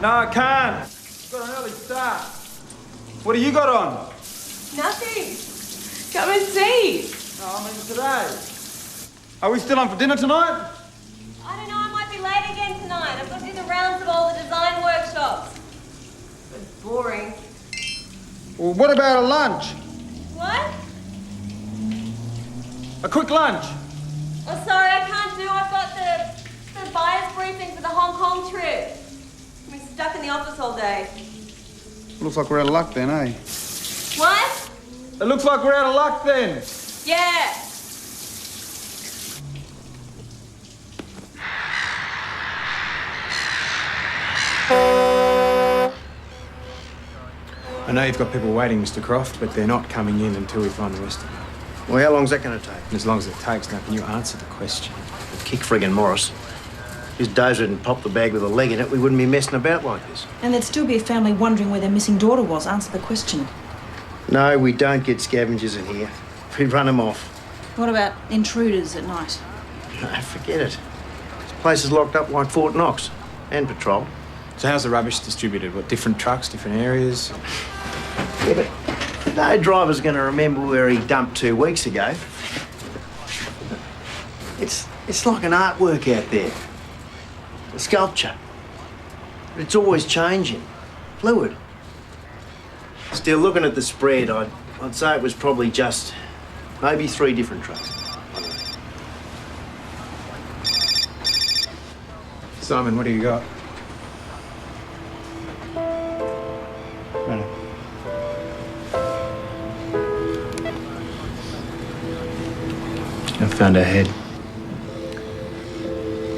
No, I can't. I've got an early start. What have you got on? Nothing. Come and see. No, I mean today. Are we still on for dinner tonight? I don't know, I might be late again tonight. I've got to do the rounds of all the design workshops. It's boring. Well, what about a lunch? What? A quick lunch? Oh, sorry, I can't do. I've got the buyer's briefing for the Hong Kong trip. I've been stuck in the office all day. Looks like we're out of luck then, eh? What? It looks like we're out of luck then. Yeah. I know you've got people waiting, Mr. Croft, but they're not coming in until we find the rest of them. Well, how long's that going to take? And as long as it takes, now can you answer the question? Kick friggin' Morris. His dozer didn't pop the bag with a leg in it, we wouldn't be messing about like this. And there'd still be a family wondering where their missing daughter was. Answer the question. No, we don't get scavengers in here. We run them off. What about intruders at night? No, forget it. This place is locked up like Fort Knox. And patrol. So how's the rubbish distributed? What, different trucks, different areas? Yeah, but no driver's going to remember where he dumped 2 weeks ago. It's like an artwork out there. A sculpture. But it's always changing. Fluid. Still, looking at the spread, I'd say it was probably just maybe 3 different trucks. Simon, what do you got? Right. I found her head.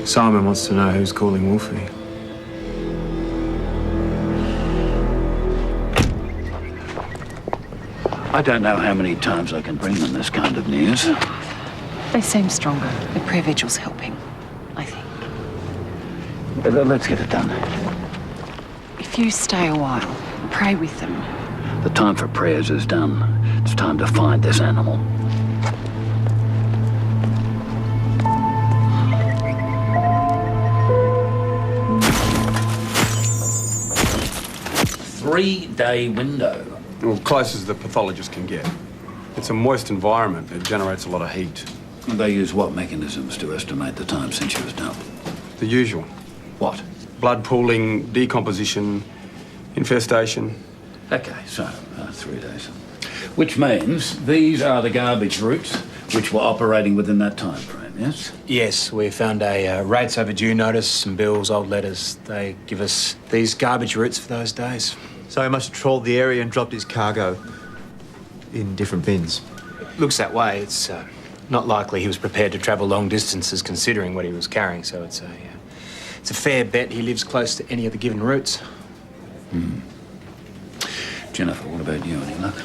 Simon wants to know who's calling Wolfie. I don't know how many times I can bring them this kind of news. They seem stronger. The prayer vigil's helping, I think. Let's get it done. If you stay a while, pray with them. The time for prayers is done. It's time to find this animal. Three-day window. Well, close as the pathologist can get. It's a moist environment. It generates a lot of heat. They use what mechanisms to estimate the time since she was dumped? The usual. What? Blood pooling, decomposition, infestation. Okay, so 3 days. Which means these are the garbage routes which were operating within that time frame, yes? Yes, we found a rates overdue notice, some bills, old letters. They give us these garbage routes for those days. So he must have trawled the area and dropped his cargo in different bins. Looks that way. It's not likely he was prepared to travel long distances considering what he was carrying, so it's a fair bet he lives close to any of the given routes. Jennifer, what about you? Any luck?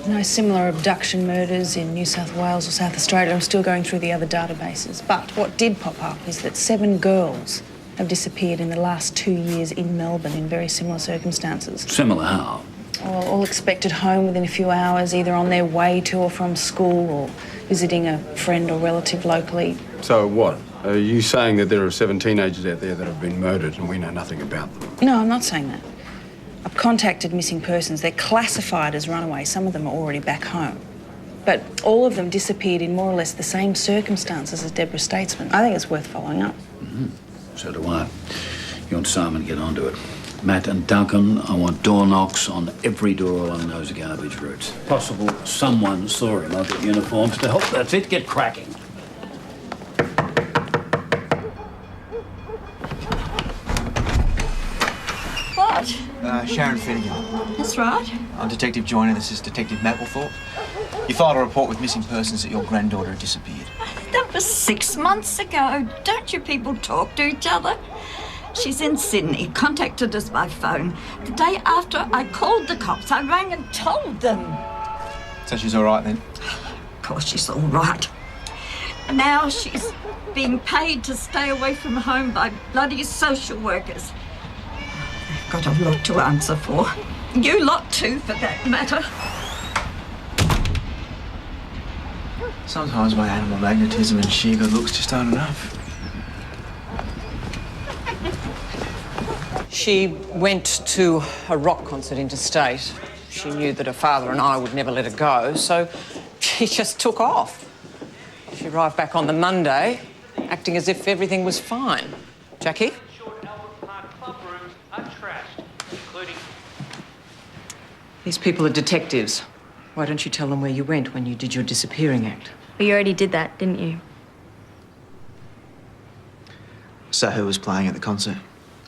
No similar abduction murders in New South Wales or South Australia. I'm still going through the other databases. But what did pop up is that 7 girls have disappeared in the last 2 years in Melbourne in very similar circumstances. Similar how? All expected home within a few hours, either on their way to or from school or visiting a friend or relative locally. So what? Are you saying that there are 7 teenagers out there that have been murdered and we know nothing about them? No, I'm not saying that. I've contacted missing persons. They're classified as runaways. Some of them are already back home. But all of them disappeared in more or less the same circumstances as Deborah Statesman. I think it's worth following up. So do I. You and Simon get onto it. Matt and Duncan, I want door knocks on every door along those garbage routes. Possible someone saw him. I'll get uniforms to help. That's it. Get cracking. What? Sharon Finnegan. That's right. I'm Detective Joyner. This is Detective Mapplethorpe. You filed a report with missing persons that your granddaughter had disappeared. That was 6 months ago. Don't you people talk to each other? She's in Sydney, contacted us by phone. The day after I called the cops, I rang and told them. So she's all right then? Of course she's all right. Now she's being paid to stay away from home by bloody social workers. They've got a lot to answer for. You lot too, for that matter. Sometimes my animal magnetism and sheer good looks just aren't enough. She went to a rock concert interstate. She knew that her father and I would never let her go, so she just took off. She arrived back on the Monday, acting as if everything was fine. Jackie? These people are detectives. Why don't you tell them where you went when you did your disappearing act? Well, you already did that, didn't you? So who was playing at the concert?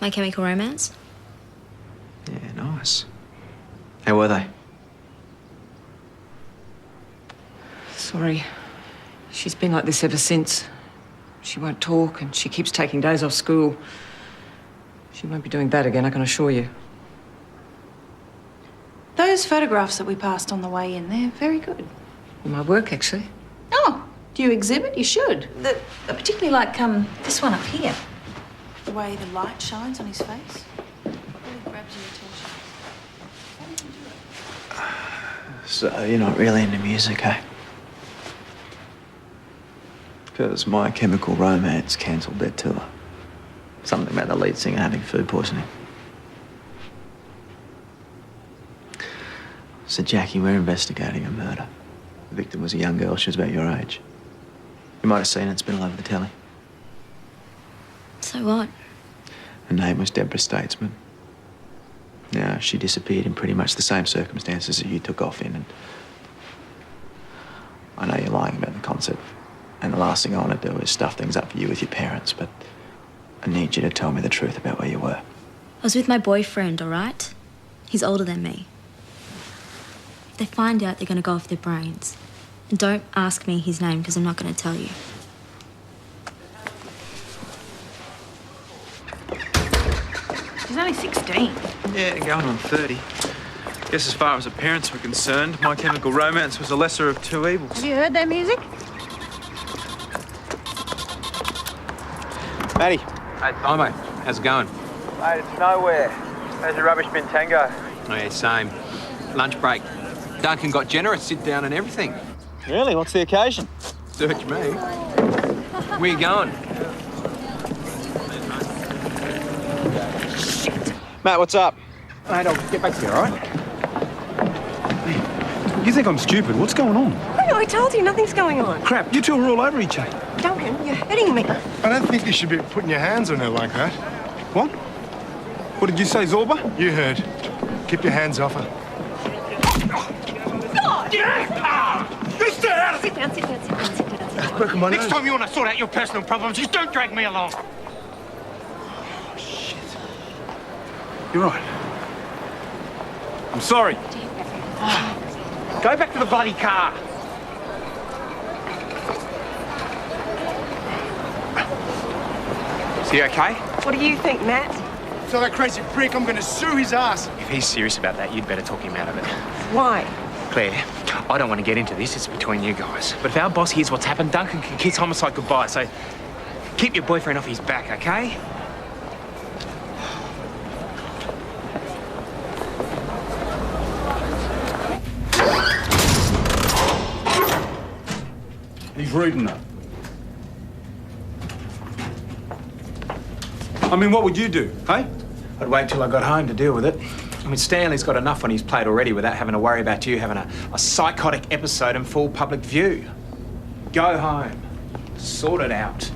My Chemical Romance? Yeah, nice. How were they? Sorry. She's been like this ever since. She won't talk and she keeps taking days off school. She won't be doing that again, I can assure you. Those photographs that we passed on the way in, they're very good. My work, actually. Oh, do you exhibit? You should. I particularly like this one up here. The way the light shines on his face. Really grabs your attention. How did you do it? So you're not really into music, eh? Because My Chemical Romance cancelled their tour. Something about the lead singer having food poisoning. So, Jackie, we're investigating a murder. The victim was a young girl. She was about your age. You might have seen it. It's been all over the telly. So what? Her name was Deborah Statesman. Now, she disappeared in pretty much the same circumstances that you took off in. And I know you're lying about the concert. And the last thing I want to do is stuff things up for you with your parents, but I need you to tell me the truth about where you were. I was with my boyfriend, all right? He's older than me. If they find out, they're going to go off their brains. And don't ask me his name, because I'm not going to tell you. She's only 16. Yeah, going on 30. Guess as far as her parents were concerned, My Chemical Romance was the lesser of two evils. Have you heard their music? Matty. Hey, hi, mate. How's it going? Mate, it's nowhere. There's a rubbish bin tango. Oh, yeah, same. Lunch break. Duncan got generous, sit down and everything. Really? What's the occasion? Search me. Where you going? Matt, what's up? Mate, I'll get back to you, all right? You think I'm stupid? What's going on? I told you nothing's going on. Crap, you two are all over each other. Duncan, you're hurting me. I don't think you should be putting your hands on her like that. What? What did you say, Zorba? You heard. Keep your hands off her. God! You stay out of it! Sit down, sit down, sit down, sit down. Sit down. Broken my nose. Next time you want to sort out your personal problems, just don't drag me along. Oh, shit. You're right. I'm sorry. Go back to the bloody car. Is he okay? What do you think, Matt? Tell that crazy prick I'm going to sue his ass. If he's serious about that, you'd better talk him out of it. Why? Claire, I don't want to get into this. It's between you guys. But if our boss hears what's happened, Duncan can kiss homicide goodbye. So keep your boyfriend off his back, okay? He's reading that. I mean, what would you do, hey? I'd wait till I got home to deal with it. I mean, Stanley's got enough on his plate already without having to worry about you having a psychotic episode in full public view. Go home. Sort it out.